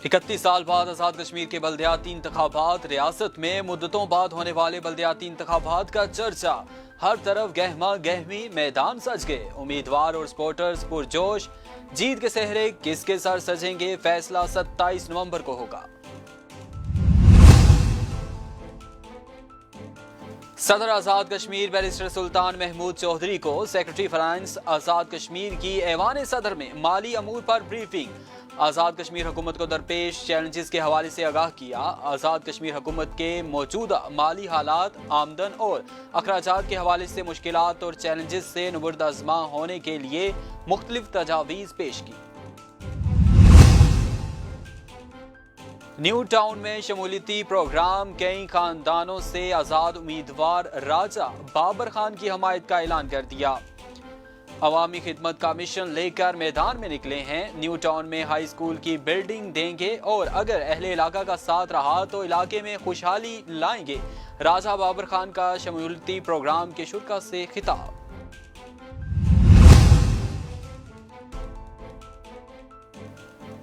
31 साल बाद आजाद कश्मीर के बल्दियाती इंतखाबात। रियासत में मुद्दतों बाद होने वाले बल्दियाती इंतखाबात का चर्चा। हर तरफ गहमा गहमी, मैदान सज गए। उम्मीदवार और सपोर्टर्स पुरजोश। जीत के सेहरे किसके सर सजेंगे, फैसला 27 नवंबर को होगा। सदर आजाद कश्मीर बैरिस्टर सुल्तान महमूद चौधरी को सेक्रेटरी फाइनेंस आजाद कश्मीर की ऐवान सदर में माली अमूर पर ब्रीफिंग। आजाद कश्मीर हुकूमत को दरपेश चैलेंजेस के हवाले से आगाह किया। आजाद कश्मीर हुकूमत के मौजूदा माली हालात, आमदन और अखराजात के हवाले से मुश्किलात और चैलेंजेस से नुबर्दआज़मा होने के लिए मुख्तलिफ तजावीज़ पेश की। न्यू टाउन में शमूलियती प्रोग्राम। कई खानदानों से आजाद उम्मीदवार राजा बाबर खान की हमायत का ऐलान कर दिया। अवामी खिदमत का मिशन लेकर मैदान में निकले हैं। न्यू टाउन में हाई स्कूल की बिल्डिंग देंगे और अगर अहले इलाका का साथ रहा तो इलाके में खुशहाली लाएंगे। राजा बाबर खान का शमूलियती प्रोग्राम के शुरा से खिताब।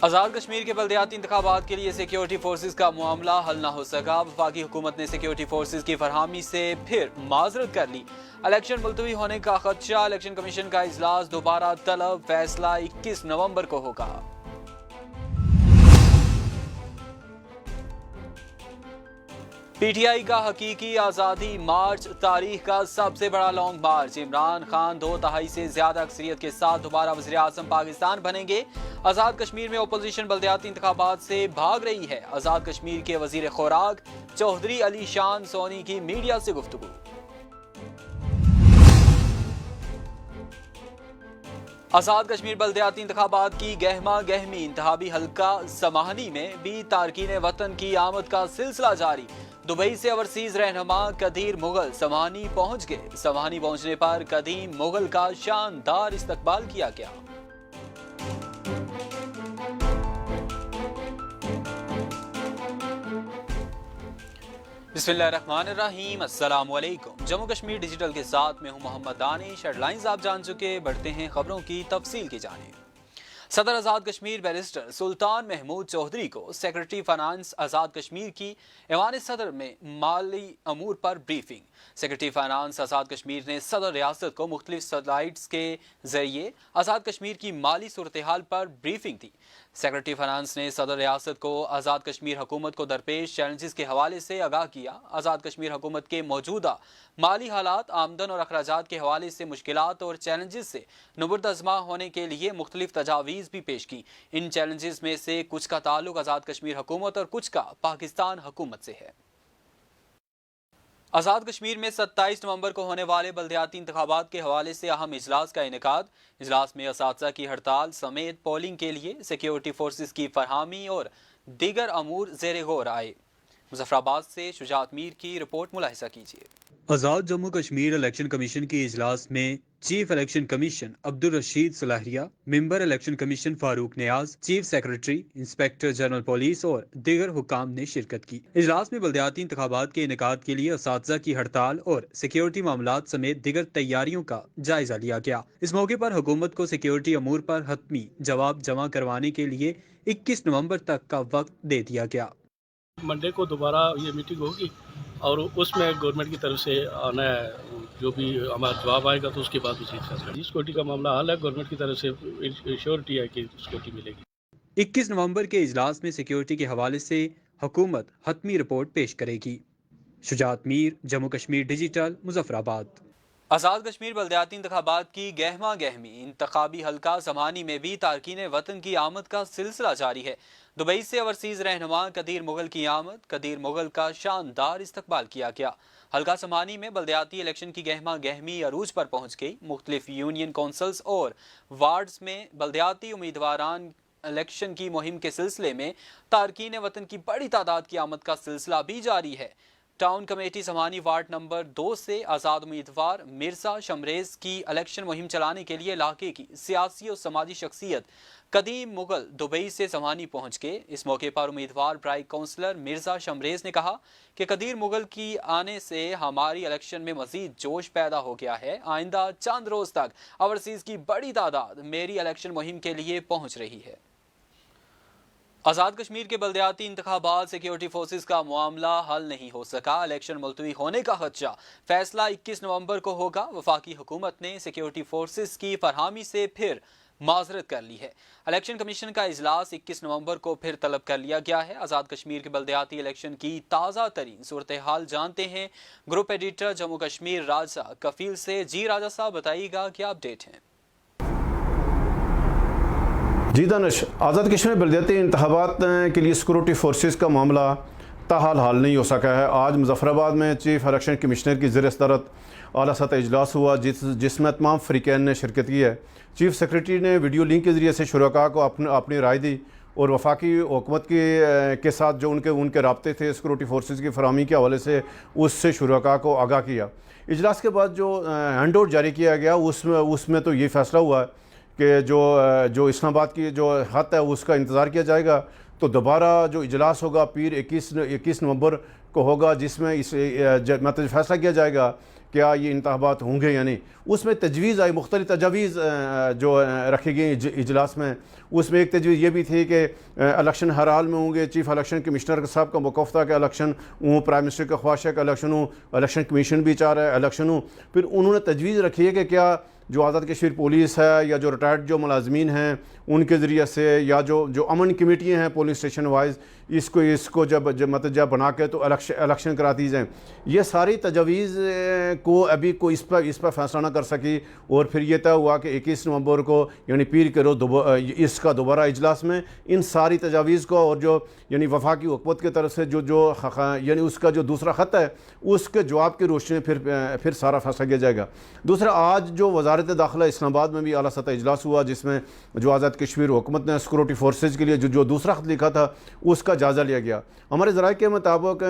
आजाद कश्मीर के बल्दियाती इंतखाबात के लिए सिक्योरिटी फोर्सेज का मामला हल न हो सका। वफाकी हुकूमत ने सिक्योरिटी फोर्सेज की फरहमी से फिर माजरत कर ली। इलेक्शन मुलतवी होने का खदशा। इलेक्शन कमीशन का इजलास दोबारा तलब। फैसला 21 नवंबर को होगा। पीटीआई का हकीकी आज़ादी मार्च, तारीख का सबसे बड़ा लॉन्ग मार्च। इमरान खान 2/3 से ज्यादा अक्सरियत के साथ दोबारा वज़ीर आज़म पाकिस्तान बनेंगे। आज़ाद कश्मीर में अपोजिशन बल्दियाती इंतखाबात से भाग रही है। आज़ाद कश्मीर के वज़ीर खुराक चौधरी अली शान सोनी की मीडिया से गुफ्तगू। आजाद कश्मीर बल्दियाती इंतखाबात की गहमा गहमी। इंतहाबी हल्का समाहनी में भी तारकीन वतन की आमद का सिलसिला जारी। दुबई से ओवरसीज रहनुमा कदीर मुगल समाहनी पहुंच गए। समाहनी पहुंचने पर कदीम मुगल का शानदार इस्तकबाल किया गया। बिस्मिल्लाहिर्रहमानिर्रहीम, अस्सलाम वालेकुम। जम्मू कश्मीर डिजिटल के साथ मैं हूं मोहम्मद दानिश। हेडलाइंस आप जान चुके, बढ़ते हैं खबरों की तफसील की जानिब। सदर आजाद कश्मीर बैरिस्टर सुल्तान महमूद चौधरी को सेक्रेटरी फाइनेंस आजाद कश्मीर की ऐवान सदर में माली अमूर पर ब्रीफिंग। सेक्रेटरी फाइनेंस आजाद कश्मीर ने सदर रियासत को मुख्तलिफ स्लाइड्स के जरिए आजाद कश्मीर की माली सूरत हाल पर ब्रीफिंग दी। सेक्रेटरी फाइनेंस ने सदर रियासत को आज़ाद कश्मीर हुकूमत को दरपेश चैलेंजेस के हवाले से आगाह किया। आज़ाद कश्मीर हुकूमत के मौजूदा माली हालात, आमदन और अखराजात के हवाले से मुश्किलात और चैलेंजेस से नुबर्दआज़मा होने के लिए मुख्तलिफ तजावीज़ भी पेश की। इन चैलेंजेस में से कुछ का ताल्लुक आज़ाद कश्मीर हुकूमत और कुछ का पाकिस्तान हुकूमत से है। आज़ाद कश्मीर में 27 नवंबर को होने वाले बल्दियाती इंतखाबात के हवाले से अहम इजलास का इनेकाद। इजलास में असातिज़ा की हड़ताल समेत पोलिंग के लिए सिक्योरिटी फोर्सेज की फरहमी और दीगर अमूर ज़ेर गौर आए। मुजफ्फराबाद से शुजात मीर की रिपोर्ट मुलाहिजा कीजिए। आज़ाद जम्मू कश्मीर इलेक्शन कमीशन के इजलास में chief election commission Abdul Rashid Salahia, member election commission Farooq Niaz, chief secretary, inspector general police और दीगर हुकाम ने शिरकत की। इजलास में बल्दियाती इंतखाबात के इनेकाद के लिए असातिज़ा की हड़ताल और सिक्योरिटी मामलात समेत दीगर तैयारियों का जायजा लिया गया। इस मौके पर हुकूमत को सिक्योरिटी अमूर पर हतमी जवाब जमा करवाने के लिए 21 नवंबर तक का वक्त दे दिया गया। मंडे को दोबारा ये मीटिंग होगी और उसमें गवर्नमेंट की तरफ से आना है, जो भी हमारा जवाब आएगा तो उसके बाद उसी सिक्योरिटी का मामला हल है। गवर्नमेंट की तरफ से श्योरिटी है कि सिक्योरिटी मिलेगी। 21 नवंबर के इजलास में सिक्योरिटी के हवाले से हुकूमत हतमी रिपोर्ट पेश करेगी। शुजात मीर, जम्मू कश्मीर डिजिटल, मुजफ्फराबाद। आज़ाद कश्मीर बल्दियाती इंतखाबात की गहमा गहमी। इंतखाबी हल्का समानी में भी तारकीन वतन की आमद का सिलसिला जारी है। दुबई से ओवरसीज रहनुमा कदीर मुगल की आमद। कदीर मुगल का शानदार इस्तकबाल किया गया। हल्का समानी में बल्दियाती इलेक्शन की गहमा गहमी अरूज पर पहुंच गई। मुख्तलिफ यूनियन कौंसल्स और वार्ड्स में बल्दियाती उम्मीदवारान इलेक्शन की मुहिम के सिलसिले में तारकीन वतन की बड़ी तादाद की आमद का सिलसिला भी जारी है। टाउन कमेटी समानी वार्ड नंबर 2 से आज़ाद उम्मीदवार मिर्जा शमरेज की इलेक्शन मुहिम चलाने के लिए इलाके की सियासी और समाजी शख्सियत कदीम मुगल दुबई से समानी पहुंच गए। इस मौके पर उम्मीदवार ब्राई काउंसलर मिर्जा शमरेज ने कहा कि कदीर मुगल की आने से हमारी इलेक्शन में मजीद जोश पैदा हो गया है। आइंदा चंद रोज तक ओवरसीज की बड़ी तादाद मेरी इलेक्शन मुहिम के लिए पहुंच रही है। آزاد کشمیر کے بلدیاتی انتخابات سیکیورٹی فورسز کا معاملہ حل نہیں ہو سکا، الیکشن ملتوی ہونے کا خدشہ، فیصلہ 21 نومبر کو ہوگا۔ وفاقی حکومت نے سیکیورٹی فورسز کی فراہمی سے پھر معذرت کر لی ہے۔ الیکشن کمیشن کا اجلاس 21 نومبر کو پھر طلب کر لیا گیا ہے۔ آزاد کشمیر کے بلدیاتی الیکشن کی تازہ ترین صورتحال جانتے ہیں گروپ ایڈیٹر جموں کشمیر راجہ کفیل سے۔ جی راجہ صاحب، بتائیے گا کیا اپڈیٹ ہیں؟ جی دانش، آزاد کشمیر بلدیاتی انتخابات کے لیے سیکورٹی فورسز کا معاملہ تاحال حل نہیں ہو سکا ہے۔ آج مظفر آباد میں چیف الیکشن کمشنر کی زیر صدارت اعلیٰ سطح اجلاس ہوا جس میں تمام فریقین نے شرکت کی ہے۔ چیف سیکریٹری نے ویڈیو لنک کے ذریعے سے شرکاء کو اپنی رائے دی اور وفاقی حکومت کے ساتھ جو ان کے رابطے تھے سیکورٹی فورسز کی فراہمی کے حوالے سے اس سے شرکاء کو آگاہ کیا۔ اجلاس کے بعد جو ہینڈ آؤٹ جاری کیا گیا اس میں تو یہ فیصلہ ہوا ہے کہ جو اسلام آباد کی جو خط ہے اس کا انتظار کیا جائے گا، تو دوبارہ جو اجلاس ہوگا پیر 21 نومبر کو ہوگا، جس میں مطلب فیصلہ کیا جائے گا کیا یہ انتخابات ہوں گے یا نہیں۔ اس میں تجویز آئی، مختلف تجاویز جو رکھی گئی اجلاس میں۔ اس میں ایک تجویز یہ بھی تھی کہ الیکشن ہر حال میں ہوں گے۔ چیف الیکشن کمشنر صاحب کا موقف تھا کہ الیکشن ہوں، پرائم منسٹر کا خواہش ہے کہ الیکشن ہوں، الیکشن کمیشن بھی چاہ رہا ہے الیکشن ہوں۔ پھر انہوں نے تجویز رکھی ہے کہ کیا جو آزاد کشمیر پولیس ہے یا جو ریٹائرڈ جو ملازمین ہیں ان کے ذریعے سے یا جو امن کمیٹیاں ہیں پولیس اسٹیشن وائز اس کو جب بنا کے تو الیکشن کرا دی جائیں۔ یہ ساری تجاویز کو ابھی کوئی اس پر فیصلہ نہ کر سکی، اور پھر یہ طے ہوا کہ 21 نومبر کو یعنی پیر کے روز اس کا دوبارہ اجلاس میں ان ساری تجاویز کو اور جو یعنی وفاقی حکومت کی طرف سے جو یعنی اس کا جو دوسرا خط ہے اس کے جواب کی روشنی پھر سارا فیصلہ کیا جائے گا۔ دوسرا، آج جو وزارت داخلہ اسلام آباد میں بھی اعلیٰ سطح اجلاس ہوا جس میں جو آزاد کشمیر حکومت نے سیکورٹی فورسز کے لیے جو دوسرا خط لکھا تھا اس کا جائزہ لیا گیا۔ ہمارے ذرائع کے مطابق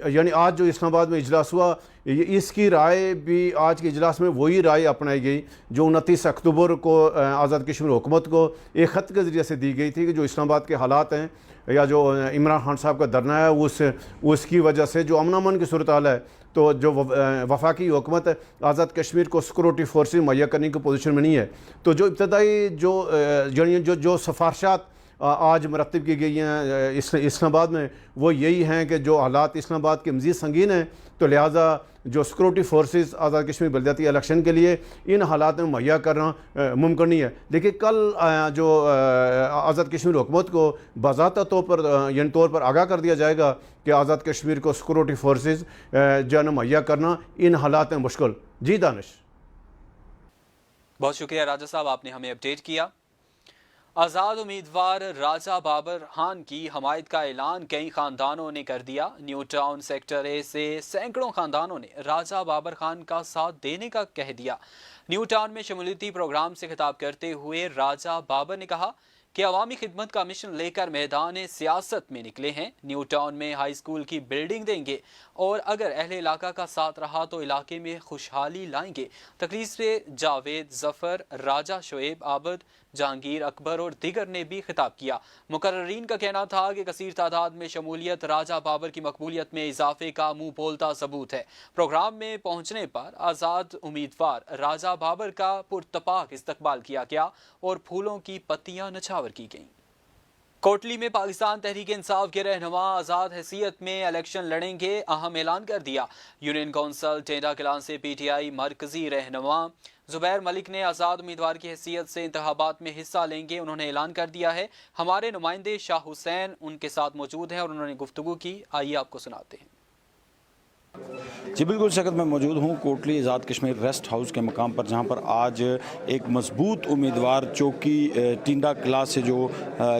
یعنی آج جو اسلام آباد میں اجلاس ہوا اس کی رائے بھی آج کے اجلاس میں وہی رائے اپنائی گئی جو 29 اکتوبر کو آزاد کشمیر حکومت کو ایک خط کے ذریعے سے دی گئی تھی کہ جو اسلام آباد کے حالات ہیں یا جو عمران خان صاحب کا دھرنا ہے اس کی وجہ سے جو امن کی صورتحال ہے، تو جو وفاقی حکومت آزاد کشمیر کو سیکورٹی فورسز مہیا کرنے کی پوزیشن میں نہیں ہے۔ تو جو ابتدائی جو سفارشات آج مرتب کی گئی ہیں اسلام آباد میں وہ یہی ہیں کہ جو حالات اسلام آباد کے مزید سنگین ہیں، تو لہٰذا جو سیکورٹی فورسز آزاد کشمیر بلدیاتی الیکشن کے لیے ان حالات میں مہیا کرنا ممکن نہیں ہے۔ دیکھیے کل جو آزاد کشمیر حکومت کو باضابطہ طور پر آگاہ کر دیا جائے گا کہ آزاد کشمیر کو سیکورٹی فورسز جو ہے نا مہیا کرنا ان حالات میں مشکل۔ جی دانش، بہت شکریہ راجہ صاحب، آپ نے ہمیں اپڈیٹ کیا۔ آزاد امیدوار راجہ بابر خان کی حمایت کا اعلان کئی خاندانوں نے کر دیا۔ نیو ٹاؤن سیکٹر اے سے سینکڑوں خاندانوں نے راجہ بابر خان کا ساتھ دینے کا کہہ دیا۔ نیو ٹاؤن میں شمولیتی پروگرام سے خطاب کرتے ہوئے راجہ بابر نے کہا کہ عوامی خدمت کا مشن لے کر میدان سیاست میں نکلے ہیں۔ نیو ٹاؤن میں ہائی اسکول کی بلڈنگ دیں گے اور اگر اہل علاقہ کا ساتھ رہا تو علاقے میں خوشحالی لائیں گے۔ تقریر سے جاوید ظفر، راجہ شعیب عابد، جہانگیر اکبر اور دیگر نے بھی خطاب کیا۔ مقررین کا کہنا تھا کہ کثیر تعداد میں شمولیت راجہ بابر کی مقبولیت میں اضافے کا منہ بولتا ثبوت ہے۔ پروگرام میں پہنچنے پر آزاد امیدوار راجہ بابر کا پرتپاک استقبال کیا گیا اور پھولوں کی پتیاں نچھاور کی گئیں۔ کوٹلی میں پاکستان تحریک انصاف کے رہنما آزاد حیثیت میں الیکشن لڑیں گے، اہم اعلان کر دیا۔ یونین کونسل ٹینڈا کلان سے پی ٹی آئی مرکزی رہنما زبیر ملک نے آزاد امیدوار کی حیثیت سے انتخابات میں حصہ لیں گے۔ انہوں نے اعلان کر دیا ہے۔ ہمارے نمائندے شاہ حسین ان کے ساتھ موجود ہیں اور انہوں نے گفتگو کی، آئیے آپ کو سناتے ہیں۔ جی بالکل سکت میں موجود ہوں کوٹلی آزاد کشمیر ریسٹ ہاؤس کے مقام پر، جہاں پر آج ایک مضبوط امیدوار چوکی ٹینڈا کلا سے جو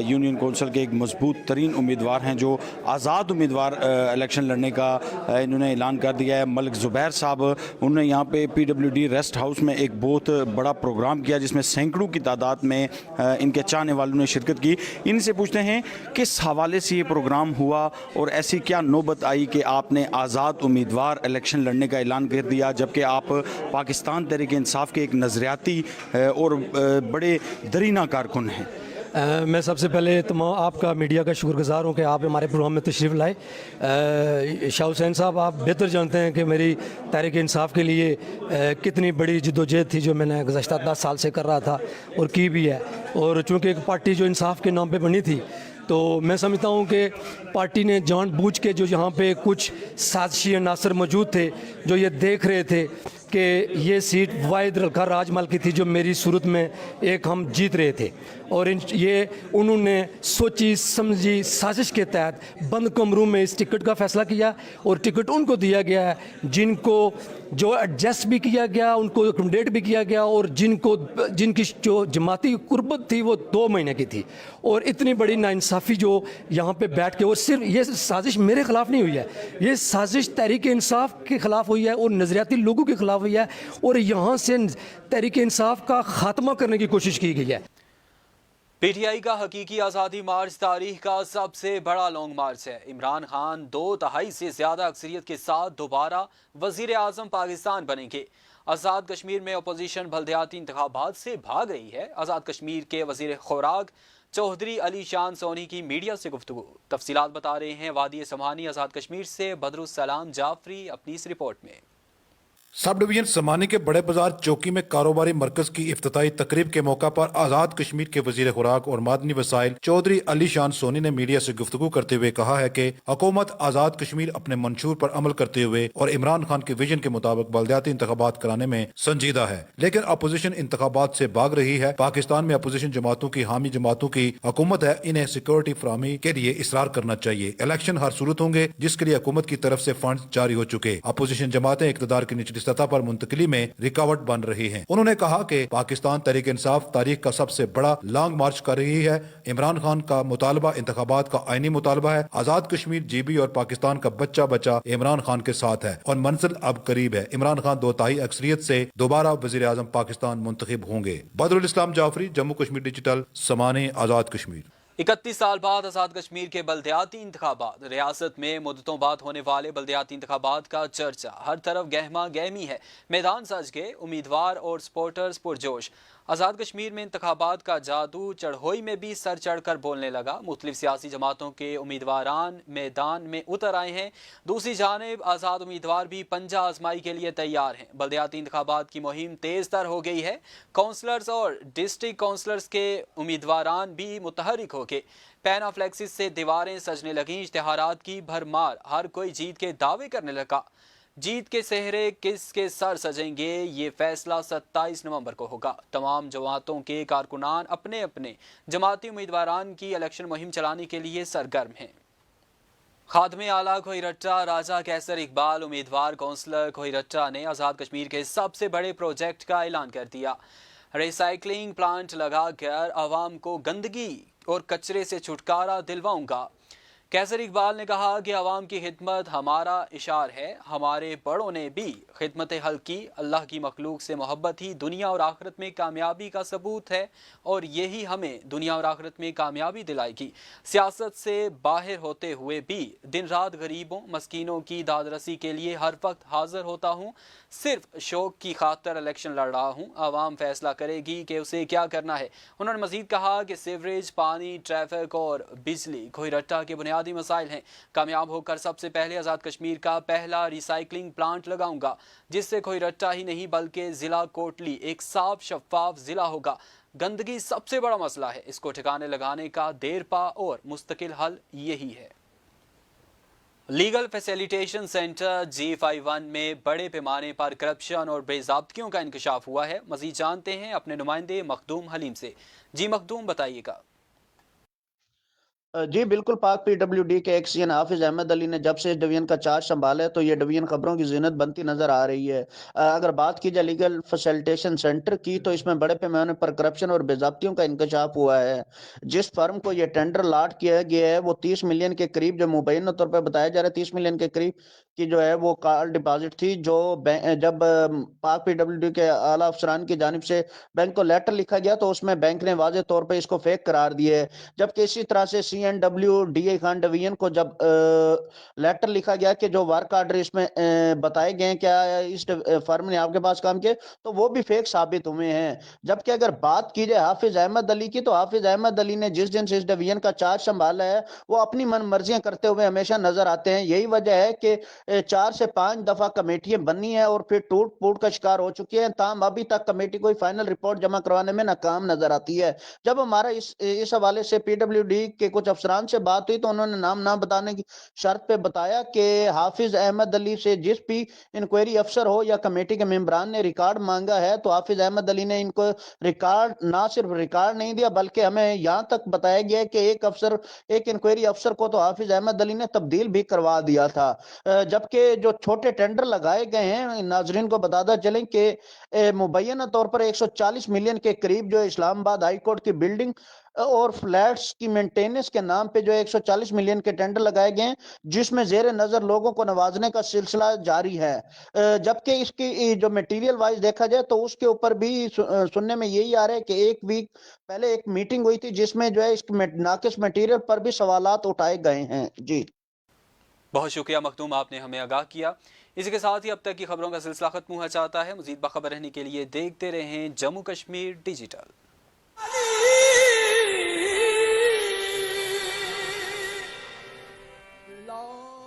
یونین کونسل کے ایک مضبوط ترین امیدوار ہیں، جو آزاد امیدوار الیکشن لڑنے کا انہوں نے اعلان کر دیا ہے، ملک زبیر صاحب، انہوں نے یہاں پہ P W D rest house میں ایک بہت بڑا پروگرام کیا جس میں سینکڑوں کی تعداد میں ان کے چاہنے والوں نے شرکت کی۔ ان سے پوچھتے ہیں کس حوالے سے یہ پروگرام ہوا اور ایسی کیا نوبت آئی کہ آپ نے آزاد امیدوار الیکشن لڑنے کا اعلان کر دیا، جبکہ آپ پاکستان تحریک انصاف کے ایک نظریاتی اور بڑے درینہ کارکن ہیں۔ मैं सबसे पहले तमाम आपका मीडिया का शुक्रगुजार हूँ कि आप हमारे प्रोग्राम में तशरीफ़ लाए। शाह हुसैन साहब, आप बेहतर जानते हैं कि मेरी तहरीक इंसाफ के लिए कितनी बड़ी जद्दोजहद थी जो मैंने गुज़श्ता 10 साल से कर रहा था और की भी है। और चूँकि एक पार्टी जो इंसाफ के नाम पे बनी थी, तो मैं समझता हूँ कि पार्टी ने जानबूझ के जो यहाँ पे कुछ साजिशी अनासर मौजूद थे जो ये देख रहे थे कि ये सीट वाहिद रखा राजमल की थी जो मेरी सूरत में एक हम जीत रहे थे, और ये उन्होंने सोची समझी साजिश के तहत बंद कमरों में इस टिकट का फैसला किया, और टिकट उनको दिया गया है जिनको जो एडजस्ट भी किया गया, उनको अकोमोडेट भी किया गया, और जिनकी जो जमाती कुर्बत थी वो 2 महीने की थी। और इतनी बड़ी नाइंसाफ़ी जो यहाँ पे बैठ के, और सिर्फ ये साजिश मेरे ख़िलाफ़ नहीं हुई है, ये साजिश तहरीक इंसाफ के ख़िलाफ़ हुई है और नज़रियाती लोगों के ख़िलाफ़ हुई है, और यहाँ से तहरीक इंसाफ का ख़ात्मा करने की कोशिश की गई है। पीटीआई का हकीकी आज़ादी मार्च तारीख का सबसे बड़ा लॉन्ग मार्च है। इमरान खान 2/3 से ज़्यादा अक्सरियत के साथ दोबारा वज़ीर आज़म पाकिस्तान बनेंगे। आज़ाद कश्मीर में अपोजिशन बल्दियाती इंतखाबात से भाग रही है। आज़ाद कश्मीर के वज़ीर खुराक चौधरी अली शान सोनी की मीडिया से गुफ्तगू। तफसीलात बता रहे हैं वादी समानी आज़ाद कश्मीर से बदरुस्सलाम जाफरी अपनी इस रिपोर्ट में। सब डिवीजन समानी के बड़े बाजार चौकी में कारोबारी मरकज की इफ्तिताई तकरीब के मौका पर आजाद कश्मीर के वजीर खुराक और मादनी वसाइल चौधरी अली शान सोनी ने मीडिया से गुफ्तगू करते हुए कहा है कि हुकूमत आजाद कश्मीर अपने मंशूर पर अमल करते हुए और इमरान खान के विजन के मुताबिक बल्दियाती इंतखाबात कराने में संजीदा है, लेकिन अपोजिशन इंतखाबात से भाग रही है। पाकिस्तान में अपोजिशन जमातों की हामी जमातों की हुकूमत है, इन्हें सिक्योरिटी फराहमी के लिए इसरार करना चाहिए। इलेक्शन हर सूरत होंगे जिसके लिए हुकूमत की तरफ से फंड जारी हो चुके। अपोजिशन जमातें इक़्तिदार की निचली सतह पर मुंतकली में रुकावट बन रही हैं। उन्होंने कहा कि पाकिस्तान तहरीक इंसाफ तारीख का सबसे बड़ा लॉन्ग मार्च कर रही है। इमरान खान का मुतालबा इंतखाबात का आईनी मुतालबा है। आजाद कश्मीर जीबी और पाकिस्तान का बच्चा बच्चा इमरान खान के साथ है और मंजिल अब करीब है। इमरान खान 2/3 अक्सरियत से दोबारा वजीर आजम पाकिस्तान मुंतखब होंगे। बदरुल इस्लाम जाफरी, जम्मू कश्मीर डिजिटल, समाने, आजाद कश्मीर। 31 साल बाद आज़ाद कश्मीर के बल्दियाती इंतखाबात। रियासत में मुद्दतों बाद होने वाले बल्दियाती इंतखाबात का चर्चा। हर तरफ गहमा गहमी है। मैदान सज गए, उम्मीदवार और सपोर्टर्स पुरजोश। आज़ाद कश्मीर में इंतखाबात का जादू चढ़ोई में भी सर चढ़ कर बोलने लगा। मुख्तलिफ सियासी जमातों के उम्मीदवारान मैदान में उतर आए हैं। दूसरी जानिब आज़ाद उम्मीदवार भी पंजा आजमाई के लिए तैयार हैं। बल्दियाती इंतखाबात की मुहिम तेज तर हो गई है। काउंसलर्स और डिस्ट्रिक्ट काउंसलर्स के उम्मीदवारान भी मुतहरिक हो गए। पैनाफ्लेक्सिस से दीवारें सजने लगी। इश्तिहारात की भरमार। हर कोई जीत के दावे करने लगा। जीत के सेहरे किसके सर सजेंगे, ये फैसला 27 नवंबर को होगा। तमाम जमातों के कारकुनान अपने अपने जमाती उम्मीदवारान की इलेक्शन मुहिम चलाने के लिए सरगर्म हैं। खादमे आला कोहिरट्टा राजा कैसर इकबाल उम्मीदवार काउंसलर कोहिरट्टा ने आज़ाद कश्मीर के सबसे बड़े प्रोजेक्ट का ऐलान कर दिया। रिसाइकलिंग प्लांट लगाकर आवाम को गंदगी और कचरे से छुटकारा दिलवाऊंगा। कैसर इकबाल ने कहा कि आवाम की खिदमत हमारा इशार है। हमारे बड़ों ने भी खिदमत हल की। अल्लाह की मखलूक से मोहब्बत ही दुनिया और आखिरत में कामयाबी का सबूत है और यही हमें दुनिया और आखिरत में कामयाबी दिलाएगी। सियासत से बाहर होते हुए भी दिन रात गरीबों मस्कीनों की दादरसी के लिए हर वक्त हाजिर होता हूँ। सिर्फ शौक की खातर इलेक्शन लड़ रहा हूँ। आवाम फैसला करेगी कि उसे क्या करना है। उन्होंने मजीद कहा कि सीवरेज, पानी, ट्रैफिक और बिजली कोहिरट्टा के बुनियादी मसाइल हैं। कामयाब होकर सबसे पहले आज़ाद कश्मीर का पहला रिसाइकलिंग प्लांट लगाऊंगा, जिससे कोहिरट्टा ही नहीं बल्कि ज़िला कोटली एक साफ शफाफ ज़िला होगा। गंदगी सबसे बड़ा मसला है। इसको ठिकाने लगाने का देरपा और मुस्तकिल हल यही है। लीगल फैसिलिटेशन सेंटर G51 में बड़े पैमाने पर करप्शन और बेज़ाब्तियों का इंकशाफ हुआ है। मज़ीद जानते हैं अपने नुमाइंदे मखदूम हलीम से। जी मखदूम, बताइएगा। जी बिल्कुल, पाक PWD के एक्सियन हाफिज अहमद अली ने जब से इस डिवीजन का चार्ज संभाला है तो ये डिवीजन खबरों की ज़ीनत बनती नजर आ रही है। अगर बात की जाए लीगल फैसिलिटेशन सेंटर की तो इसमें बड़े पैमाने पर करप्शन और बेज़ाब्तियों का इंकशाफ हुआ है। जिस फर्म को ये टेंडर लाट किया गया है वो 30 मिलियन के करीब, जो मुबैना तौर पर बताया जा रहा है 30 मिलियन के करीब की जो है वो कॉल डिपॉजिट थी, जो जब पाक PWD के आला अफसरान की जानिब से बैंक को लेटर लिखा गया तो उसमें बैंक ने वाज़ेह तौर पर इसको फेक करार दिया है। जबकि इसी तरह से CNWDA खान डिवीजन को जब लेटर लिखा गया कि जो वर्क आर्डर इसमें बताए गए हैं क्या इस फर्म ने आपके पास काम किया, तो वो भी फेक साबित हुए हैं। जबकि अगर बात की जाए हाफिज अहमद अली की, तो हाफिज अहमद अली ने जिस दिन से इस डिवीजन का चार्ज संभाला है वो अपनी मन मर्जियां करते हुए हमेशा नजर आते हैं। यही वजह है कि 4 से 5 दफा कमेटियां बनी है और फिर टूट फूट का शिकार हो चुकी है। ताम अभी तक कमेटी कोई फाइनल रिपोर्ट जमा करवाने में नाकाम नजर आती है। जब हमारा इस हवाले से PWD के कुछ अफसरान से बात हुई तो उन्होंने नाम ना बताने की शर्त पे बताया कि हाफिज अहमद अली से जिस भी इंक्वायरी अफसर हो या कमेटी के मेंबरान ने रिकॉर्ड मांगा है, तो हाफिज अहमद अली ने इनको रिकॉर्ड, ना सिर्फ रिकॉर्ड नहीं दिया बल्कि हमें यहां तक बताया गया है कि एक इंक्वायरी अफसर को तो हाफिज अहमद अली ने तब्दील भी करवा दिया था। जबकि जो छोटे टेंडर लगाए गए हैं, नाजरीन को बताता चलें कि मुबैना तौर पर 140 मिलियन के करीब जो इस्लामाबाद हाई कोर्ट की बिल्डिंग और फ्लैट्स की मेंटेनेंस के नाम पे जो 140 मिलियन के टेंडर लगाए गए हैं, जिसमें जेर नजर लोगों को नवाजने का सिलसिला जारी है। जबकि इसकी जो मटेरियल वाइज देखा जाए तो उसके ऊपर भी सुनने में यही आ रहा है कि एक वीक पहले एक मीटिंग हुई थी जिसमें जो है इस नाकिस मटेरियल पर भी सवालात उठाए गए हैं। जी बहुत शुक्रिया मखदूम, आपने हमें आगाह किया। इसी के साथ ही अब तक की खबरों का सिलसिला खत्म हुआ चाहता है। मजीद बाखबर रहने के लिए देखते रहें जम्मू कश्मीर डिजिटल।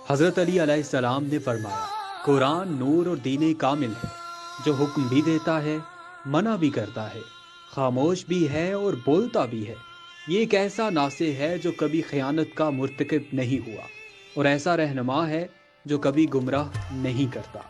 हज़रत अली अलैहिस्सलाम ने फरमाया, कुरान नूर और दीन कामिल है, जो हुक्म भी देता है, मना भी करता है, खामोश भी है और बोलता भी है। ये एक ऐसा नासे है जो कभी खयानत का मुर्तकिब नहीं हुआ और ऐसा रहनुमा है जो कभी गुमराह नहीं करता।